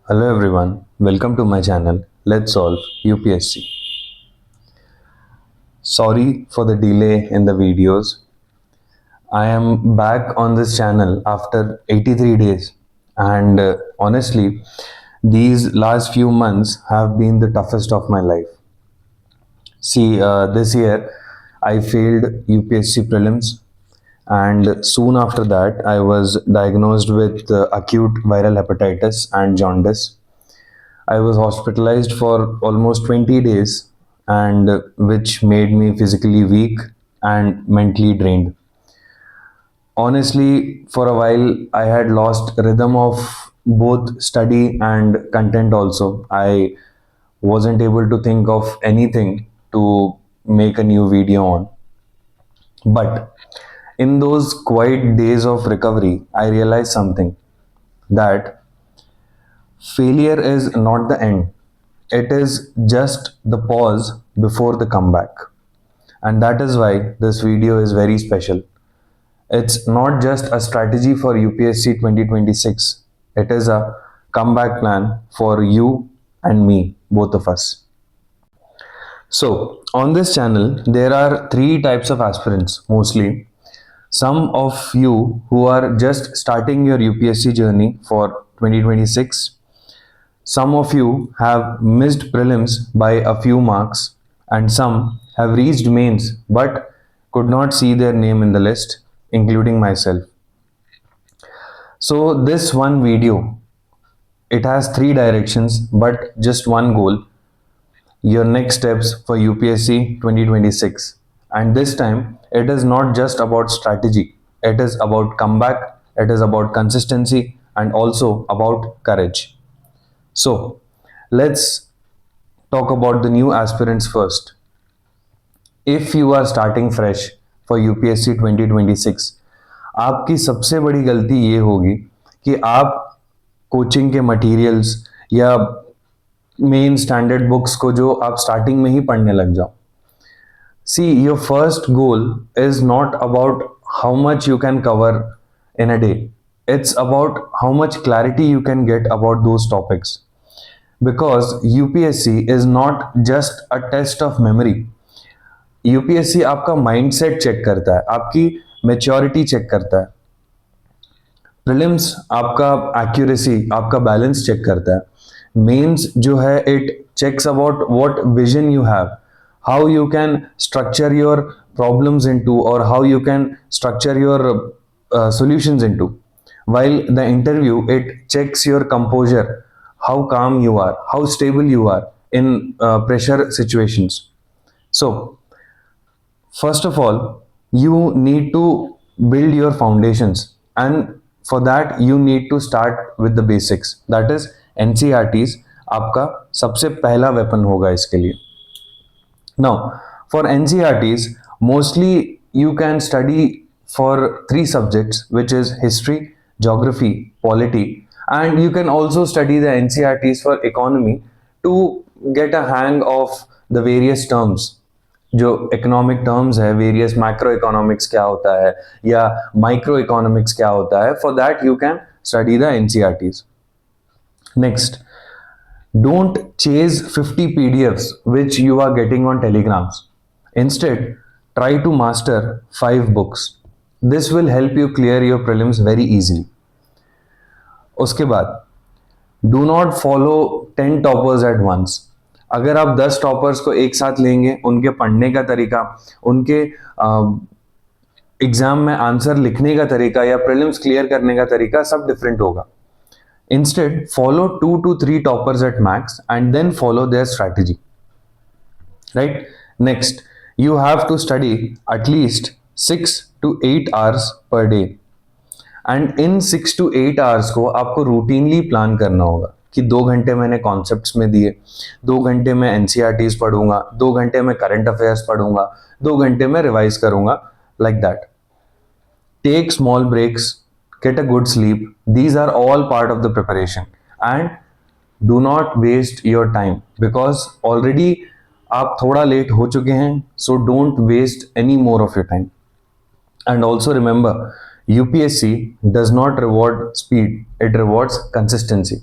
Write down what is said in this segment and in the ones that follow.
Hello everyone, welcome to my channel Let's Solve UPSC. Sorry for the delay in the videos. I am back on this channel after 83 days and honestly these last few months have been the toughest of my life. See, this year I failed UPSC prelims and soon after that I was diagnosed with acute viral hepatitis and jaundice. I was hospitalized for almost 20 days, and which made me physically weak and mentally drained. Honestly, for a while, I had lost rhythm of both study and content also. I wasn't able to think of anything to make a new video on. But in those quiet days of recovery, I realized something that failure is not the end, it is just the pause before the comeback. And that is why this video is very special. It's not just a strategy for UPSC 2026, it is a comeback plan for you and me, both of us. So, on this channel, there are three types of aspirants mostly. Some of you who are just starting your UPSC journey for 2026. Some of you have missed prelims by a few marks, and some have reached mains but could not see their name in the list, including myself. So, this one video, it has three directions but just one goal, your next steps for UPSC 2026. And this time, it is not just about strategy, it is about comeback, it is about consistency, and also about courage. So, let's talk about the new aspirants first. If you are starting fresh for UPSC 2026, आपकी सबसे बड़ी गलती ये होगी कि आप coaching के materials या मेन स्टैंडर्ड बुक्स को जो आप स्टार्टिंग में ही पढ़ने लग जाओ. See, your first goal is not about how much you can cover in a day. It's about how much clarity you can get about those topics. Because UPSC is not just a test of memory. UPSC आपका mindset check करता है, आपकी maturity check करता है. Prelims आपका accuracy, आपका balance check करता है. मेंस जो है it checks about what vision you have, how you can structure your problems into और how you can structure your solutions into. While the interview, it checks your composure, how calm you are, how stable you are in pressure situations. So, first of all, you need to build your foundations, and for that you need to start with the basics. That is NCRTs आपका सबसे पहला weapon होगा इसके लिए. Now, for NCRTs, mostly you can study for three subjects, which is history, geography, polity, and you can also study the NCRTs for economy to get a hang of the various terms. जो economic terms है, various macro economics क्या होता है या micro economics क्या होता है, for that you can study the NCERTs. Next, don't chase 50 PDFs which you are getting on telegrams. Instead, try to master 5 books. This will help you clear your prelims very easily. उसके बाद, do not follow 10 toppers at once. अगर आप 10 toppers को एक साथ लेंगे, उनके पढ़ने का तरीका, उनके एग्जाम में आंसर लिखने का तरीका या प्रीलिम्स क्लियर करने का तरीका सब डिफरेंट होगा. Instead follow 2 to 3 toppers at max and then follow their strategy. Right. Next, you have to study at least 6 to 8 hours per day, and in 6 to 8 hours को आपको रूटीनली प्लान करना होगा कि 2 घंटे मैंने कॉन्सेप्ट्स में दिए, 2 घंटे में एनसीईआरटीज पढ़ूंगा, 2 घंटे में करंट अफेयर्स पढ़ूंगा, 2 घंटे में रिवाइज करूंगा, like that. Take small breaks, get a good sleep. These are all part of the preparation, and do not waste your time because already आप थोड़ा लेट हो चुके हैं. So don't waste any more of your time. And also remember, UPSC does not reward speed, it rewards consistency.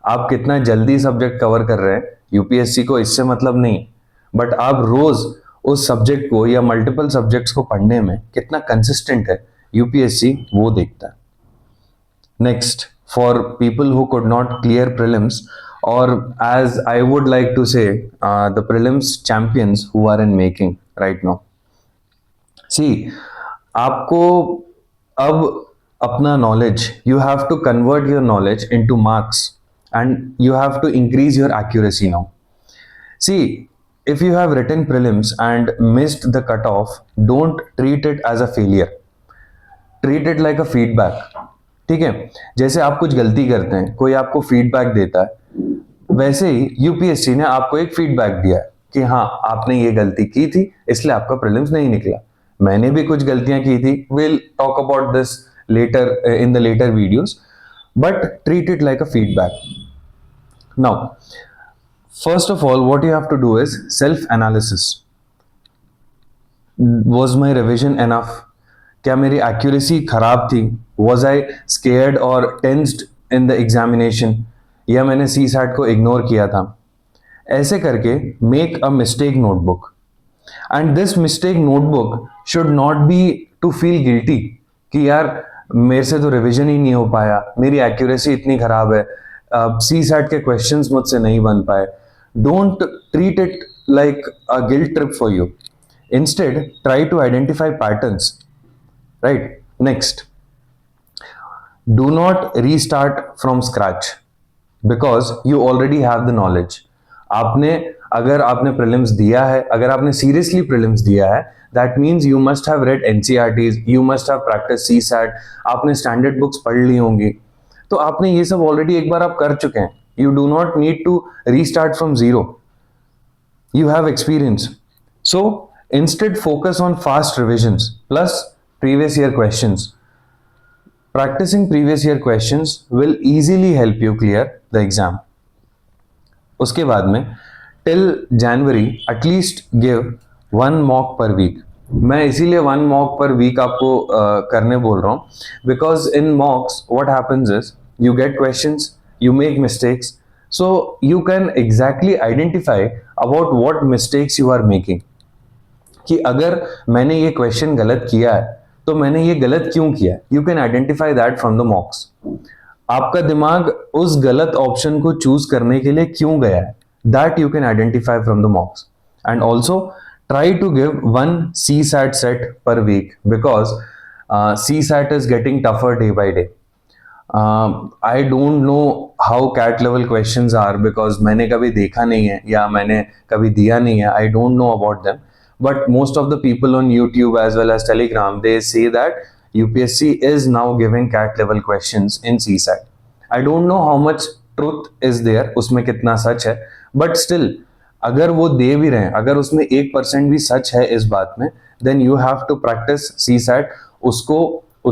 आप कितना जल्दी subject cover कर रहे हैं, यूपीएससी को इससे मतलब नहीं, बट आप रोज उस सब्जेक्ट को या मल्टीपल सब्जेक्ट्स को पढ़ने में कितना कंसिस्टेंट है, यूपीएससी वो देखता है. Next, for people who could not clear prelims, or as I would like to say, the prelims champions who are in making right now. See, आपको अब अपना knowledge, you have to convert your knowledge into marks and you have to increase your accuracy now. See, if you have written prelims and missed the cutoff, don't treat it as a failure. Treat it like a feedback. ठीक है, जैसे आप कुछ गलती करते हैं, कोई आपको फीडबैक देता है, वैसे ही यूपीएससी ने आपको एक फीडबैक दिया है कि हाँ आपने ये गलती की थी इसलिए आपका प्रीलिम्स नहीं निकला. मैंने भी कुछ गलतियां की थी, will talk about this later in the later videos, but treat it like a feedback. Now first of all what you have to do is self analysis. Was my revision enough? क्या मेरी accuracy खराब थी? Was I scared और tensed in the examination? या मैंने C SAT को ignore किया था? ऐसे करके make a mistake notebook. And this mistake notebook should not be to feel guilty कि यार मेरे से तो रिविजन ही नहीं हो पाया, मेरी एक्यूरेसी इतनी खराब है, सी सैट के क्वेश्चंस मुझसे नहीं बन पाए. Don't treat it like a guilt trip for you. Instead try to identify patterns. Right. Next, do not restart from scratch because you already have the knowledge. अगर आपने prelims दिया है, अगर आपने seriously prelims दिया है, that means you must have read NCERTs, you must have practiced CSAT, आपने standard books पढ़ ली होंगी, तो आपने ये सब already एक बार आप कर चुके हैं. You do not need to restart from zero. You have experience. So instead focus on fast revisions plus previous year questions. Practicing previous year questions will easily help you clear the exam. उसके बाद में till January at least give one mock per week. मैं इसीलिए one mock per week आपको करने बोल रहा हूँ because in mocks what happens is you get questions, you make mistakes, so you can exactly identify about what mistakes you are making. कि अगर मैंने ये क्वेश्चन गलत किया है तो मैंने ये गलत क्यों किया. You can identify that from the मॉक्स. आपका दिमाग उस गलत ऑप्शन को चूज करने के लिए क्यों गया है, that you can identify from the mocks. And also try to give one CSAT set per week because CSAT is getting tougher day by day. I don't know how CAT level questions are because मैंने कभी देखा नहीं है या मैंने कभी दिया नहीं है. आई don't know about them. But most of the people on YouTube as well as Telegram, they say that UPSC is now giving CAT level questions in CSAT. I don't know how much truth is there, उसमें कितना सच है, but still अगर वो दे भी रहे हैं, अगर उसमें 1% भी सच है इस बात में, then you have to practice CSAT. उसको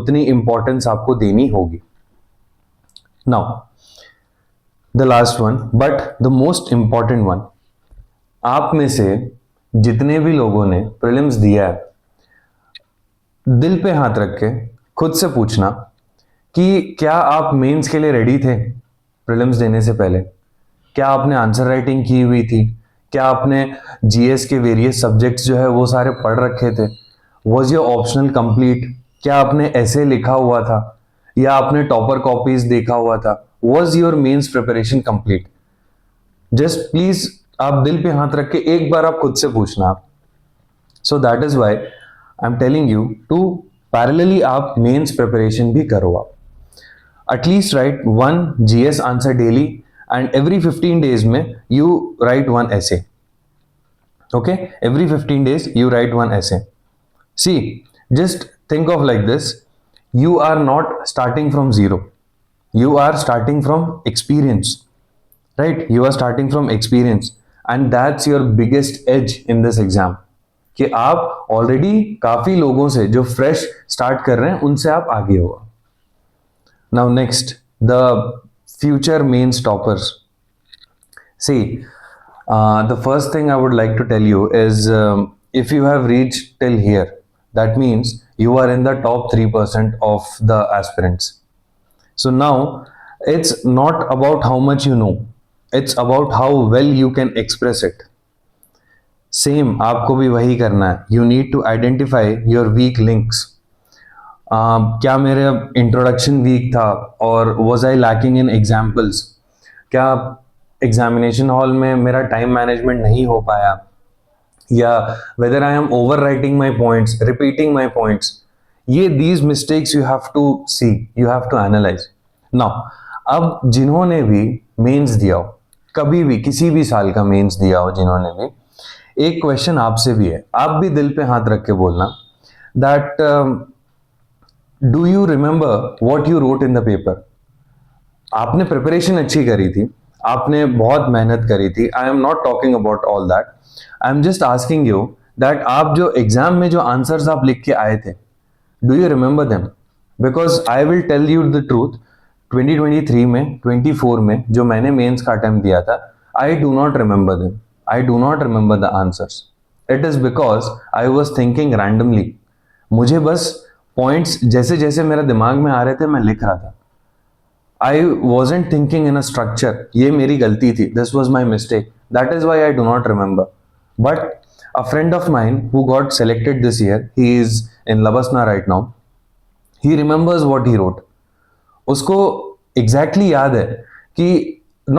उतनी importance आपको देनी होगी. Now, the last one, but the most important one, आप में से जितने भी लोगों ने प्रीलिम्स दिया है, दिल पे हाथ रख के खुद से पूछना कि क्या आप मेंस के लिए रेडी थे प्रीलिम्स देने से पहले? क्या आपने आंसर राइटिंग की हुई थी? क्या आपने जीएस के वेरियस सब्जेक्ट्स जो है वो सारे पढ़ रखे थे? Was your optional complete? क्या आपने ऐसे लिखा हुआ था या आपने टॉपर कॉपीज देखा हुआ था? Was your mains preparation complete? Just please आप दिल पे हाथ रख के एक बार आप खुद से पूछना आप. So that is why I am telling you to parallelly आप मेंस प्रिपरेशन भी करो. आप at least write one GS answer daily and every 15 days में यू राइट वन ऐसे. Okay, every 15 days you write one essay. See, just think of like this. You are not starting from zero. You are starting from experience. Right? You are starting from experience. And that's your biggest edge in this exam. कि आप already काफी लोगों से जो fresh start कर रहे हैं उनसे आप आगे हो. Now next, the future mains toppers. See, the first thing I would like to tell you is if you have reached till here, that means you are in the top 3% of the aspirants. So now It's not about how much you know, it's about how well you can express it. Same आपको भी वही करना है. You need to identify your weak links. क्या मेरा introduction weak था, और was I lacking in examples? क्या एग्जामिनेशन हॉल में मेरा टाइम मैनेजमेंट नहीं हो पाया, या whether I am over writing my points, repeating my points? ये these mistakes you have to see, you have to analyse. Now अब जिन्होंने भी मेंस दिया हो, कभी भी किसी भी साल का मेंस दिया हो जिन्होंने भी, एक क्वेश्चन आपसे भी है, आप भी दिल पे हाथ रख के बोलना that do you remember what you wrote in the paper? आपने प्रिपरेशन अच्छी करी थी, आपने बहुत मेहनत करी थी. I am not talking about all that. I am just asking you that आप जो एग्जाम में जो आंसर्स आप लिख के आए थे, do you remember them? Because I will tell you the truth, 2023 में, 24 में जो मैंने मेंस का अटेम्प्ट दिया था, I do not remember them. I do not remember the answers. It is because I was thinking randomly. मुझे बस points जैसे जैसे मेरे दिमाग में आ रहे थे मैं लिख रहा था. I wasn't thinking in a structure. ये मेरी गलती थी. This was my mistake. That is why I do not remember. But a friend of mine who got selected this year, he is in Labasna right now. He remembers what he wrote. उसको exactly याद है कि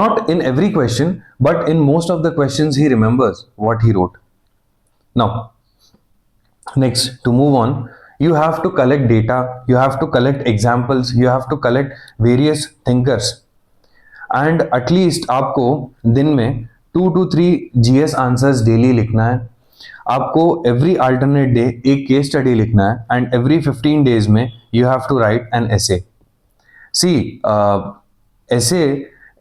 not in every question, but in most of the questions he remembers what he wrote. Now, next, to move on, you have to collect data, you have to collect examples, you have to collect various thinkers, and at least आपको दिन में 2 to 3 GS answers daily लिखना है. आपको every alternate day एक case study लिखना है, and every 15 days में you have to write an essay. See, essay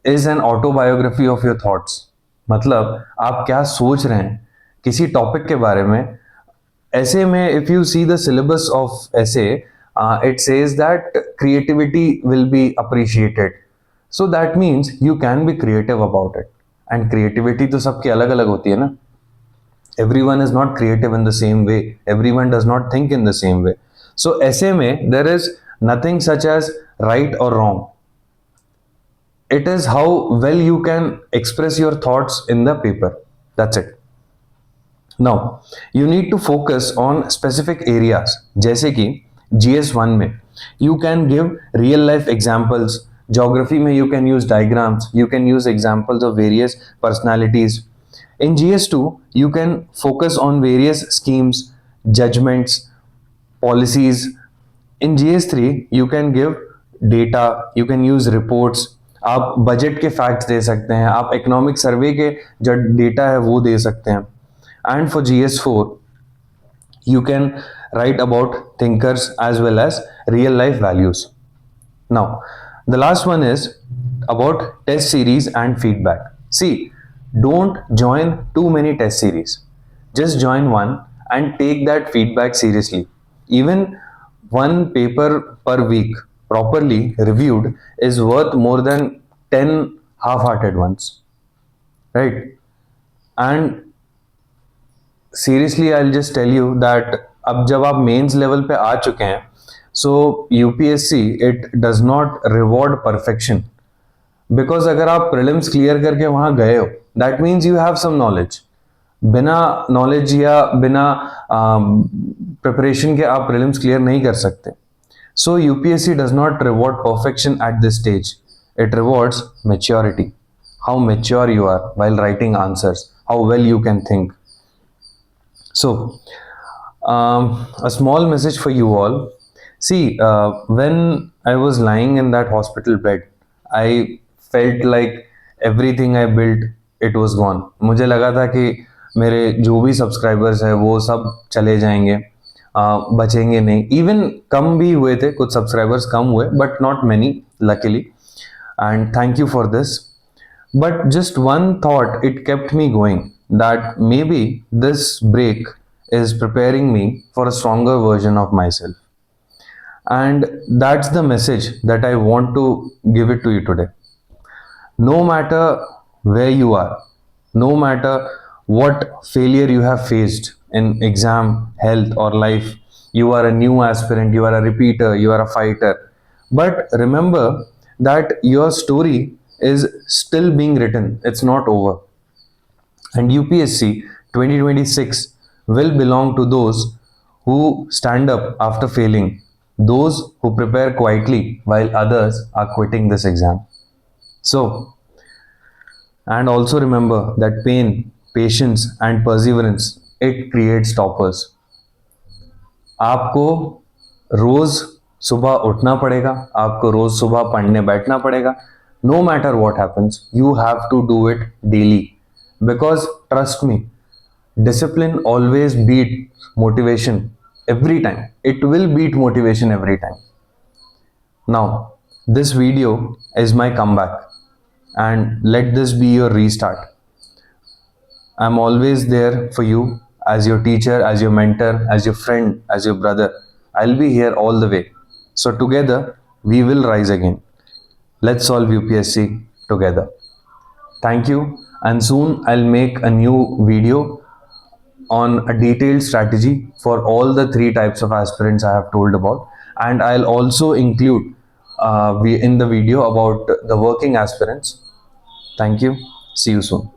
is an autobiography of your thoughts. मतलब आप क्या सोच रहे हैं किसी टॉपिक के बारे में. ऐसे में if you see the syllabus of essay, it says that creativity will be appreciated. So that means you can be creative about it. And creativity तो सबकी अलग अलग होती है ना. Everyone is not creative in the same way. Everyone does not think in the same way. So essay में there is nothing such as right or wrong. It is how well you can express your thoughts in the paper. That's it. Now, you need to focus on specific areas. जैसे कि GS1 में you can give real life examples. Geography में you can use diagrams. You can use examples of various personalities. In GS2, you can focus on various schemes, judgments, policies. In GS3, you can give data. You can use reports. आप budget के facts दे सकते हैं, आप economic survey के जो data है वो दे सकते हैं. And for GS4, you can write about thinkers as well as real life values. Now, the last one is about test series and feedback. See, don't join too many test series. Just join one and take that feedback seriously. Even one paper per week properly reviewed is worth more than 10 half-hearted ones, right? And seriously I will just tell you that अब जब आप mains level पे आ चुके हैं, so UPSC it does not reward perfection. Because अगर आप prelims clear करके वहां गए हो, that means you have some knowledge. बिना नॉलेज या बिना प्रिपरेशन के आप प्रीलिम्स क्लियर नहीं कर सकते. So UPSC does not reward perfection at this stage. It rewards maturity, how mature you are while writing answers, how well you can think. So, a small message for you all. See, when I was lying in that hospital bed, I felt like everything I built, it was gone. मुझे लगा था कि मेरे जो भी subscribers हैं वो सब चले जाएंगे, बचेंगे नहीं. इवन कम भी हुए थे, कुछ सब्सक्राइबर्स कम हुए, but not many luckily, and thank you for this. But just one thought, it kept me going, that maybe this break is preparing me for a stronger version of myself. And that's the message that I want to give it to you today. No matter where you are, no matter what failure you have faced in exam, health, or life, you are a new aspirant, you are a repeater, you are a fighter. But remember that your story is still being written, it's not over. And UPSC 2026 will belong to those who stand up after failing, those who prepare quietly while others are quitting this exam. So, and also remember that pain, patience, and perseverance, it creates toppers. आपको रोज सुबह उठना पड़ेगा, आपको रोज सुबह पढ़ने बैठना पड़ेगा. No matter what happens, you have to do it daily. Because trust me, discipline always beats motivation every time. It will beat motivation every time. Now, this video is my comeback, and let this be your restart. I'm always there for you as your teacher, as your mentor, as your friend, as your brother. I'll be here all the way. So, together, we will rise again. Let's solve UPSC together. Thank you, and soon I'll make a new video on a detailed strategy for all the three types of aspirants I have told about, and I'll also include in the video about the working aspirants. Thank you. See you soon.